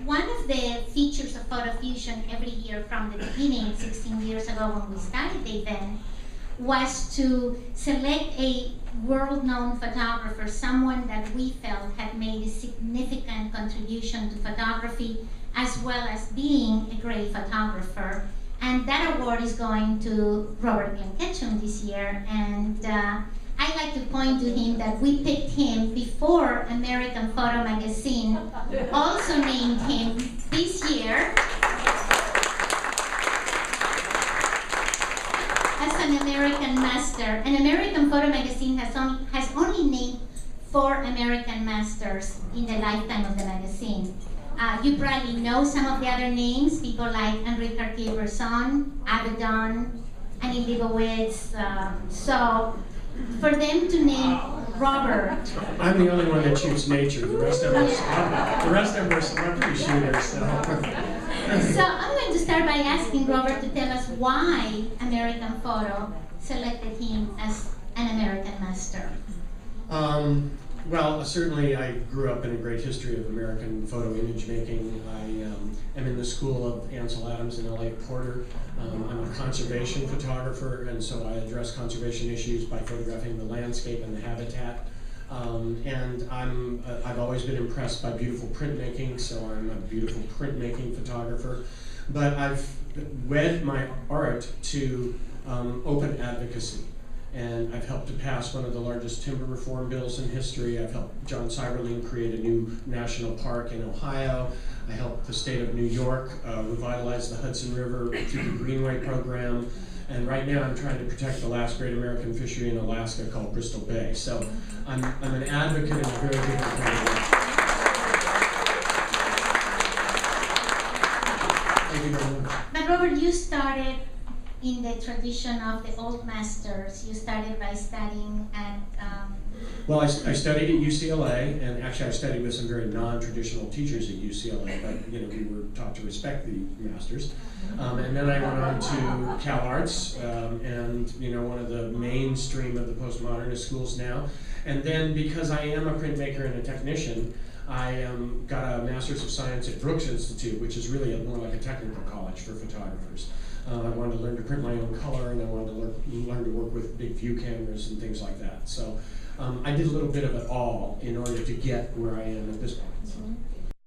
one of the features of Photo Fusion every year from the beginning, 16 years ago when we started the event, was to select a world-known photographer, someone that we felt had made a significant contribution to photography, as well as being a great photographer. And that award is going to Robert Ketchum this year. And I like to point to him that we picked him before American Photo Magazine also named him this year as an American Master. And American Photo Magazine has only named 4 American Masters in the lifetime of the magazine. You probably know some of the other names, people like Henri Cartier-Bresson, Avedon, Annie Leibovitz. So for them to name Robert. I'm the only one that shoots nature. The rest of us, are celebrity shooters. So I'm going to start by asking Robert to tell us why American Photo selected him as an American Master. Well, certainly I grew up in a great history of American photo image making. I am in the school of Ansel Adams and Elliott Porter. I'm a conservation photographer, and so I address conservation issues by photographing the landscape and the habitat. And I've always been impressed by beautiful printmaking, so I'm a beautiful printmaking photographer. But I've wed my art to open advocacy. And I've helped to pass one of the largest timber reform bills in history. I've helped John Cyberling create a new national park in Ohio. I helped the state of New York revitalize the Hudson River through the Greenway program. And right now I'm trying to protect the last great American fishery in Alaska called Bristol Bay. So I'm an advocate in a very different kind of way. Thank you very much. But Robert, you started in the tradition of the old masters. You started by studying at... Well, I studied at UCLA, and actually I studied with some very non-traditional teachers at UCLA, but we were taught to respect the masters. And then I went on to Cal Arts, and one of the mainstream of the postmodernist schools now. And then because I am a printmaker and a technician, I got a Master's of Science at Brooks Institute, which is really more like a technical college for photographers. I wanted to learn to print my own color, and I wanted to learn to work with big view cameras and things like that. So I did a little bit of it all in order to get where I am at this point. So.